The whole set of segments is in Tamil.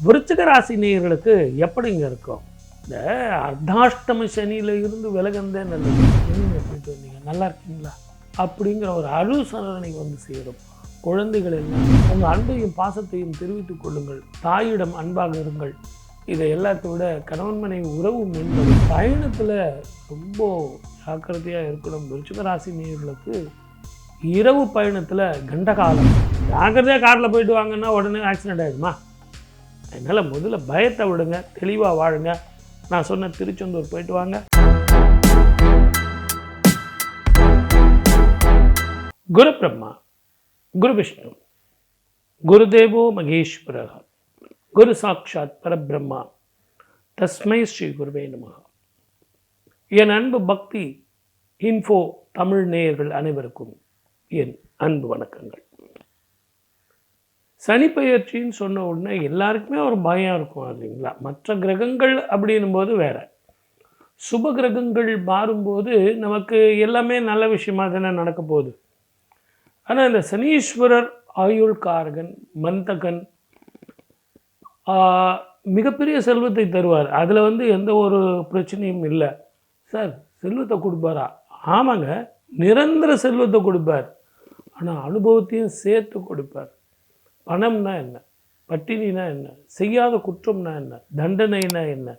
விருச்சிக ராசி நேயர்களுக்கு எப்படிங்க இருக்கும்? இந்த அர்த்தாஷ்டம சனியில் இருந்து விலகந்தே நல்லது. நீங்கள் போயிட்டு வந்தீங்க, நல்லா இருக்கீங்களா அப்படிங்கிற ஒரு அனுசரணை வந்து சேரும். குழந்தைகள் எல்லாம் உங்கள் அன்பையும் பாசத்தையும் தெரிவித்துக் கொள்ளுங்கள். தாயிடம் அன்பாக இருங்கள். இதை எல்லாத்தை விட கணவன் மனைவி உறவு மேம்படும். பயணத்தில் ரொம்ப ஜாக்கிரதையாக இருக்கணும். விருச்சிக ராசி நேயர்களுக்கு இரவு பயணத்தில் கண்டகாலம். ஜாக்கிரதையாக காரில் போயிட்டு வாங்கன்னா உடனே ஆக்சிடென்ட் ஆகிடுமா? அதனால் முதல்ல பயத்தை விடுங்க, தெளிவாக வாழுங்க. நான் சொன்ன திருச்செந்தூர் போயிட்டு வாங்க. குரு பிரம்மா, குரு விஷ்ணு, குருதேவோ மகேஸ்வரः, குரு சாட்சாத் பரபிரம்மா, தஸ்மை ஸ்ரீ குருவே நமः. என் அன்பு பக்தி இன்ஃபோ தமிழ் நேயர்கள் அனைவருக்கும் என் அன்பு வணக்கங்கள். சனிப்பெயர்ச்சின்னு சொன்ன உடனே எல்லாருக்குமே ஒரு பயம் இருக்கும் இல்லைங்களா? மற்ற கிரகங்கள் அப்படின்னும் போது வேற, சுப கிரகங்கள் மாறும்போது நமக்கு எல்லாமே நல்ல விஷயமா தானே நடக்க போகுது. ஆனால் இந்த சனீஸ்வரர் ஆயுள்காரகன், மந்தகன், மிகப்பெரிய செல்வத்தை தருவார். அதில் வந்து எந்த ஒரு பிரச்சனையும் இல்லை. சார் செல்வத்தை கொடுப்பாரா? ஆமாங்க, நிரந்தர செல்வத்தை கொடுப்பார். ஆனால் அனுபவத்தையும் சேர்த்து கொடுப்பார். பணம்னா என்ன, பட்டினினா என்ன, செய்யாத குற்றம்னா என்ன, தண்டனைனா என்ன,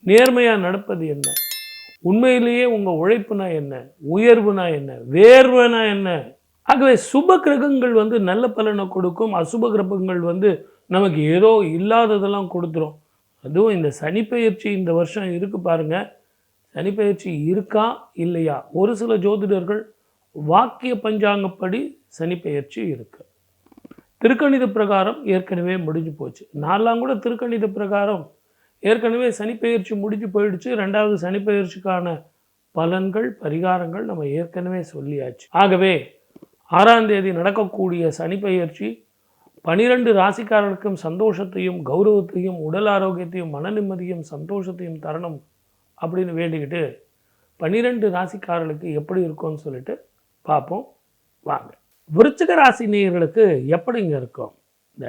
நேர்மையாக நடப்பது என்ன, உண்மையிலேயே உங்கள் உழைப்புனா என்ன, உயர்வுனா என்ன, வேர்வைனா என்ன. ஆகவே சுப கிரகங்கள் வந்து நல்ல பலனை கொடுக்கும். அசுப கிரகங்கள் வந்து நமக்கு ஏதோ இல்லாததெல்லாம் கொடுத்துரும். அதுவும் இந்த சனிப்பெயர்ச்சி இந்த வருஷம் இருக்குது பாருங்கள். சனிப்பெயர்ச்சி இருக்கா இல்லையா? ஒரு சில ஜோதிடர்கள் வாக்கிய பஞ்சாங்கப்படி சனிப்பெயர்ச்சி இருக்குது. திருக்கணித பிரகாரம் ஏற்கனவே முடிஞ்சு போச்சு. நான்லாம் கூட திருக்கணித பிரகாரம் ஏற்கனவே சனிப்பெயர்ச்சி முடிஞ்சு போயிடுச்சு. ரெண்டாவது சனிப்பெயர்ச்சிக்கான பலன்கள், பரிகாரங்கள் நம்ம ஏற்கனவே சொல்லியாச்சு. ஆகவே 6ஆம் தேதி நடக்கக்கூடிய சனிப்பெயர்ச்சி 12 ராசிக்காரர்களுக்கும் சந்தோஷத்தையும் கௌரவத்தையும் உடல் ஆரோக்கியத்தையும் மன நிம்மதியும் சந்தோஷத்தையும் தரணும் அப்படின்னு வேண்டிக்கிட்டு 12 ராசிக்காரர்களுக்கு எப்படி இருக்கும்னு சொல்லிட்டு பார்ப்போம் வாங்க. விருச்சிக ராசி நேயர்களுக்கு எப்படிங்க இருக்கும்? இந்த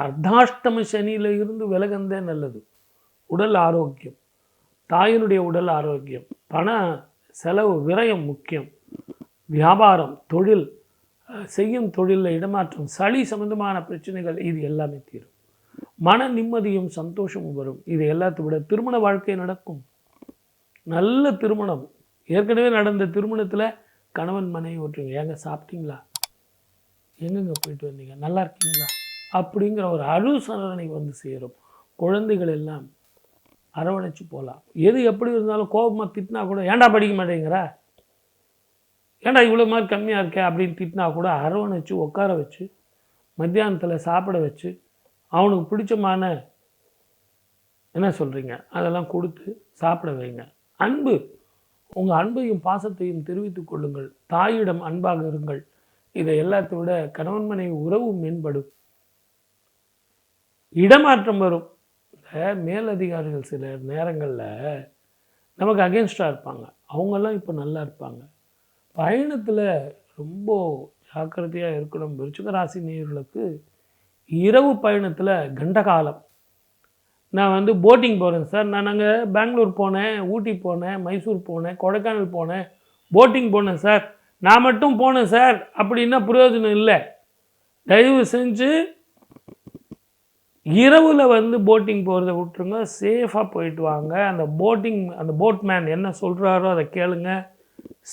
அர்த்தாஷ்டம சனியில் இருந்து விலகந்தே நல்லது. உடல் ஆரோக்கியம், தாயினுடைய உடல் ஆரோக்கியம், பண செலவு விரயம் முக்கியம். வியாபாரம், தொழில், செய்யும் தொழிலில் இடமாற்றம், சளி சம்பந்தமான பிரச்சனைகள், இது எல்லாமே தீரும். மன நிம்மதியும் சந்தோஷமும் வரும். இது எல்லாத்தை விட திருமண வாழ்க்கை நடக்கும். நல்ல திருமணம். ஏற்கனவே நடந்த திருமணத்தில் கணவன் மனைவி ஒற்றுங்க, ஏங்க சாப்பிட்டீங்களா, எங்கெங்க போயிட்டு வந்தீங்க, நல்லா இருக்கீங்களா அப்படிங்கிற ஒரு அனுசரணை வந்து சேரும். குழந்தைகள் எல்லாம் அரவணைச்சு போகலாம். எது எப்படி இருந்தாலும் கோபமாக திட்டினா கூட, ஏன்டா படிக்க மாட்டேங்கிற, ஏன்டா இவ்வளோ மாதிரி கம்மியாக இருக்கே அப்படின்னு திட்டினா கூட அரவணைச்சு உட்கார வச்சு மத்தியானத்தில் சாப்பிட வச்சு அவனுக்கு பிடிச்சமான என்ன சொல்கிறீங்க அதெல்லாம் கொடுத்து சாப்பிட வைங்க. அன்பு, உங்கள் அன்பையும் பாசத்தையும் தெரிவித்துக் கொள்ளுங்கள். தாயிடம் அன்பாக இருங்கள். இதை எல்லாத்தை விட கணவன் மனைவி உறவு மேம்படும். இடமாற்றம் வரும். இந்த மேலதிகாரிகள் சில நேரங்களில் நமக்கு அகேன்ஸ்டாக இருப்பாங்க, அவங்கெல்லாம் இப்போ நல்லா இருப்பாங்க. பயணத்தில் ரொம்ப ஜாக்கிரதையாக இருக்கணும். விருச்சிக ராசி நேயர்களுக்கு இரவு பயணத்தில் கண்டகாலம். நான் வந்து போட்டிங் போகிறேன் சார், நாங்கள் பெங்களூர் போனேன், ஊட்டி போனேன், மைசூர் போனேன், கொடைக்கானல் போனேன், போட்டிங் போனேன் சார், நான் மட்டும் போனேன் சார் அப்படின்னா பிரயோஜனம் இல்லை. தயவு செஞ்சு இரவில் வந்து போட்டிங் போகிறத விட்டுருங்க. சேஃபாக போயிட்டு வாங்க. அந்த போட்மேன் என்ன சொல்கிறாரோ அதை கேளுங்க.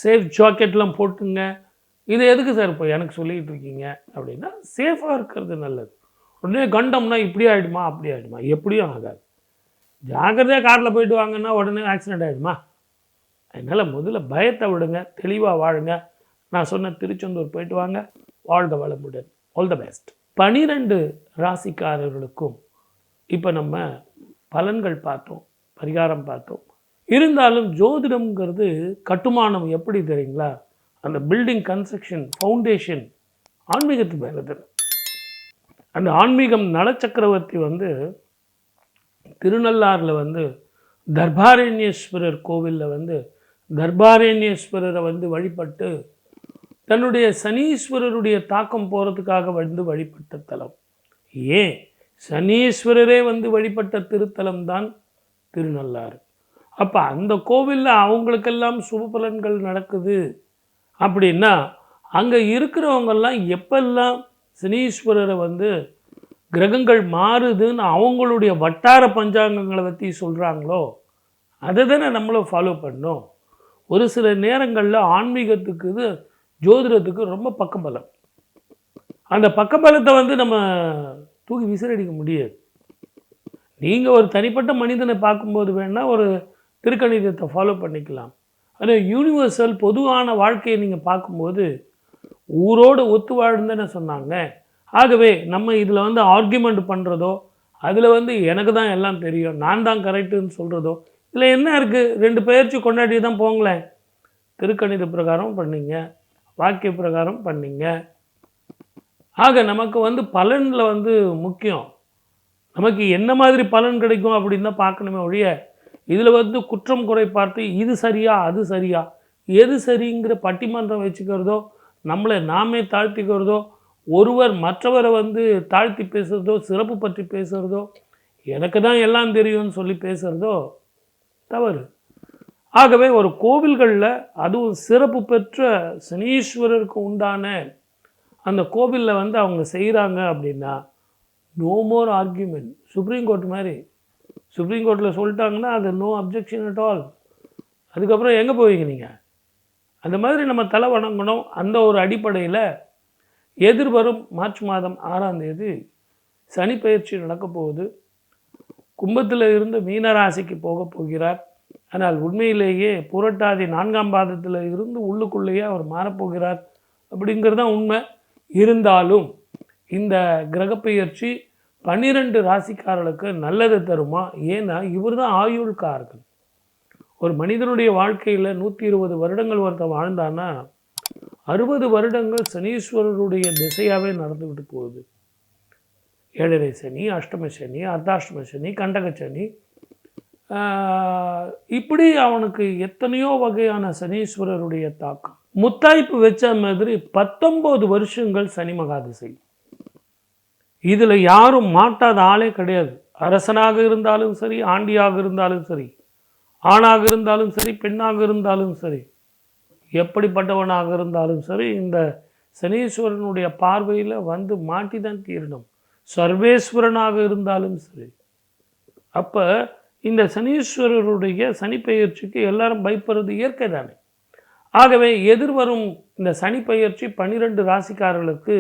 சேஃப் ஜாக்கெட்லாம் போட்டுங்க. இது எதுக்கு சார் இப்போ எனக்கு சொல்லிகிட்டு இருக்கீங்க அப்படின்னா, சேஃபாக இருக்கிறது நல்லது. உடனே கண்டம்னா இப்படி ஆகிடுமா அப்படி ஆகிடுமா, எப்படியும் ஆகாது. ஜாக்கிரதையாக காரில் போயிட்டு வாங்கன்னா உடனே ஆக்சிடெண்ட் ஆகிடுமா? அதனால் முதல்ல பயத்தை விடுங்க, தெளிவாக வாழுங்க. நான் சொன்ன திருச்செந்தூர் போயிட்டு வாங்க. வாழ்க வளமுடன். All the best. 12 ராசிக்காரர்களுக்கும் இப்போ நம்ம பலன்கள் பார்த்தோம், பரிகாரம் பார்த்தோம். இருந்தாலும் ஜோதிடம்ங்கிறது கட்டுமானம் எப்படி தெரியுங்களா? அந்த பில்டிங் கன்ஸ்ட்ரக்ஷன், ஃபவுண்டேஷன் ஆன்மீகத்துக்கு மேலே தரும். அந்த ஆன்மீகம் நலச்சக்கரவர்த்தி வந்து திருநள்ளாறில் வந்து தர்பாரண்யேஸ்வரர் கோவிலில் வந்து தர்பாரண்யேஸ்வரரை வந்து வழிபட்டு தன்னுடைய சனீஸ்வரருடைய தாக்கம் போகிறதுக்காக வந்து வழிபட்ட தலம். ஏன் சனீஸ்வரரே வந்து வழிபட்ட திருத்தலம் தான் திருநள்ளாறு. அப்போ அந்த கோவிலில் அவங்களுக்கெல்லாம் சுப பலன்கள் நடக்குது அப்படின்னா அங்கே இருக்கிறவங்கெல்லாம் எப்பெல்லாம் சனீஸ்வரரை வந்து கிரகங்கள் மாறுதுன்னு அவங்களுடைய வட்டார பஞ்சாங்கங்களை பற்றி சொல்கிறாங்களோ அதை தானே நம்மளும் ஃபாலோ பண்ணோம். ஒரு சில நேரங்களில் ஆன்மீகத்துக்கு இது ஜோதிடத்துக்கு ரொம்ப பக்கபலம். அந்த பக்கபலத்தை வந்து நம்ம தூக்கி விசிறடிக்க முடியாது. நீங்கள் ஒரு தனிப்பட்ட மனிதனை பார்க்கும்போது வேணால் ஒரு திருக்கணிதத்தை ஃபாலோ பண்ணிக்கலாம். ஆனால் யூனிவர்சல் பொதுவான வாழ்க்கையை நீங்கள் பார்க்கும்போது ஊரோடு ஒத்து வாழ்ந்துன்னு சொன்னாங்க. ஆகவே நம்ம இதில் வந்து ஆர்கியூமெண்ட் பண்ணுறதோ அதில் வந்து எனக்கு தான் எல்லாம் தெரியும், நான் தான் கரெக்டுன்னு சொல்கிறதோ இதில் என்ன இருக்குது? 2 பெயர்ச்சி கொண்டாடி தான் போங்களேன். திருக்கணித பிரகாரம் பண்ணிங்க, வாக்கிய பிரகாரம் பண்ணிங்க. ஆக நமக்கு வந்து பலனில் வந்து முக்கியம். நமக்கு என்ன மாதிரி பலன் கிடைக்கும் அப்படின்னு தான் பார்க்கணுமே ஒழிய இதில் வந்து குற்றம் குறை பார்த்து இது சரியா அது சரியா எது சரிங்கிற பட்டிமன்றம் வச்சுக்கிறதோ நம்மளை நாமே தாழ்த்திக்கிறதோ ஒருவர் மற்றவரை வந்து தாழ்த்தி பேசுகிறதோ சிறப்பு பற்றி பேசுகிறதோ எனக்கு தான் எல்லாம் தெரியும்னு சொல்லி பேசுகிறதோ தவறு. ஆகவே ஒரு கோவில்களில் அதுவும் சிறப்பு பெற்ற சனீஸ்வரருக்கு உண்டான அந்த கோவிலில் வந்து அவங்க செய்கிறாங்க அப்படின்னா no more argument. Supreme court மாதிரி சுப்ரீம் கோர்ட்டில் சொல்லிட்டாங்கன்னா அது நோ அப்ஜெக்ஷன் அட் ஆல். அதுக்கப்புறம் எங்கே போவீங்க நீங்கள்? அந்த மாதிரி நம்ம தலை வணங்கணும். அந்த ஒரு அடிப்படையில் எதிர்வரும் மார்ச் மாதம் 6ஆம் தேதி சனி பயிற்சி நடக்கப் போகுது. கும்பத்தில் இருந்து மீனராசிக்கு போக போகிறார். ஆனால் உண்மையிலேயே புரட்டாதி 4ஆம் பாதத்தில் இருந்து உள்ளுக்குள்ளேயே அவர் மாறப்போகிறார் அப்படிங்கிறது தான் உண்மை. இருந்தாலும் இந்த கிரகப்பெயர்ச்சி 12 ராசிக்காரர்களுக்கு நல்லது தருமா? ஏன்னா இவர் தான் ஆயுள்காரர்கள். ஒரு மனிதனுடைய வாழ்க்கையில் 120 வருடங்கள் ஒருத்தர் வாழ்ந்தான்னா 60 வருடங்கள் சனீஸ்வரருடைய திசையாகவே நடந்துக்கிட்டு போகுது. 7.5 சனி, அஷ்டம சனி, அர்த்தாஷ்டம சனி, கண்டக சனி, இப்படி அவனுக்கு எத்தனையோ வகையான சனீஸ்வரருடைய தாக்கம். முத்தாய்ப்பு வச்ச மாதிரி 19 வருஷங்கள் சனி மகாதிசை. இதில் யாரும் மாட்டாத ஆளே கிடையாது. அரசனாக இருந்தாலும் சரி, ஆண்டியாக இருந்தாலும் சரி, ஆணாக இருந்தாலும் சரி, பெண்ணாக இருந்தாலும் சரி, எப்படிப்பட்டவனாக இருந்தாலும் சரி, இந்த சனீஸ்வரனுடைய பார்வையில் வந்து மாட்டி தான் தீரணும். சர்வேஸ்வரனாக இருந்தாலும் சரி. அப்போ இந்த சனீஸ்வரருடைய சனிப்பெயர்ச்சிக்கு எல்லாரும் பயப்படுறது இயற்கை தானே. ஆகவே எதிர்வரும் இந்த சனிப்பெயர்ச்சி 12 ராசிக்காரர்களுக்கு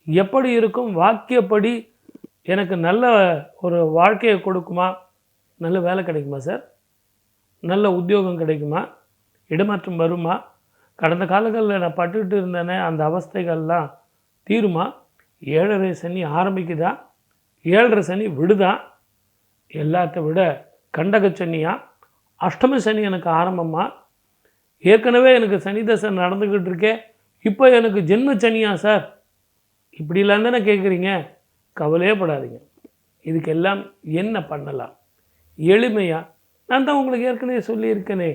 எப்படி இருக்கும்? வாக்கியப்படி எனக்கு நல்ல ஒரு வாழ்க்கையை கொடுக்குமா? நல்ல வேலை கிடைக்குமா சார்? நல்ல உத்தியோகம் கிடைக்குமா? இடமாற்றம் வருமா? கடந்த காலங்களில் நான் பட்டுக்கிட்டு இருந்தேனே அந்த அவஸ்தைகள்லாம் தீருமா? 7.5 சனி ஆரம்பிக்குதா? 7.5 சனி விடுதா? எல்லாத்த விட கண்டக சனியா? அஷ்டம சனி எனக்கு ஆரம்பமா? ஏற்கனவே எனக்கு சனி தசை நடந்துக்கிட்டு இருக்கே, இப்போ எனக்கு ஜென்ம சனியா சார்? இப்படிலாம் தானே கேட்குறீங்க. கவலையே படாதீங்க. இதுக்கெல்லாம் என்ன பண்ணலாம்? எளிமையாக நான் தான் உங்களுக்கு ஏற்கனவே சொல்லியிருக்கேனே,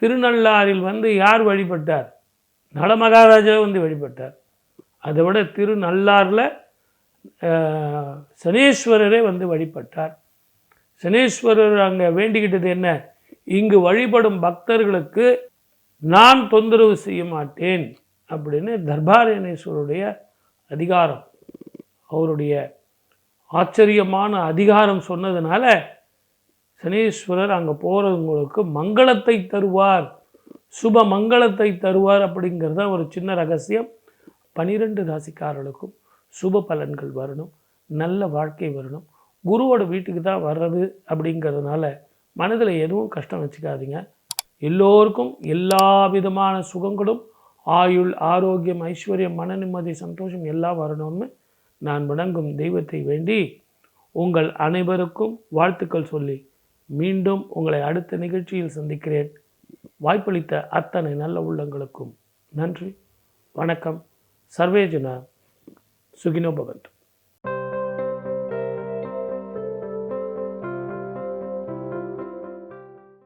திருநள்ளாறில் வந்து யார் வழிபட்டார்? நலமகாராஜா வந்து வழிபட்டார். அதை விட திருநள்ளாறில் சனீஸ்வரரே வந்து வழிபட்டார். சனீஸ்வரர் அங்கே வேண்டிக்கிட்டது என்ன? இங்கு வழிபடும் பக்தர்களுக்கு நான் தொந்தரவு செய்ய மாட்டேன் அப்படின்னு தர்பாரணேஸ்வருடைய அதிகாரம், அவருடைய ஆச்சரியமான அதிகாரம் சொன்னதுனால சனீஸ்வரர் அங்கே போகிறவங்களுக்கு மங்களத்தை தருவார், சுப மங்களத்தை தருவார். அப்படிங்கிறத ஒரு சின்ன ரகசியம். 12 ராசிக்காரர்களுக்கும் சுப பலன்கள் வரணும், நல்ல வாழ்க்கை வரணும். குருவோட வீட்டுக்கு தான் வர்றது அப்படிங்கிறதுனால மனதில் எதுவும் கஷ்டம் வச்சுக்காதீங்க. எல்லோருக்கும் எல்லா விதமான சுகங்களும், ஆயுள், ஆரோக்கியம், ஐஸ்வர்யம், மன நிம்மதி, சந்தோஷம் எல்லாம் வரணும்னு நான் வணங்கும் தெய்வத்தை வேண்டி உங்கள் அனைவருக்கும் வாழ்த்துக்கள் சொல்லி மீண்டும் உங்களை அடுத்த நிகழ்ச்சியில் சந்திக்கிறேன். வாய்ப்பளித்த அத்தனை நல்ல உள்ளங்களுக்கும் நன்றி, வணக்கம். சர்வே ஜன சுகினோ பவந்து.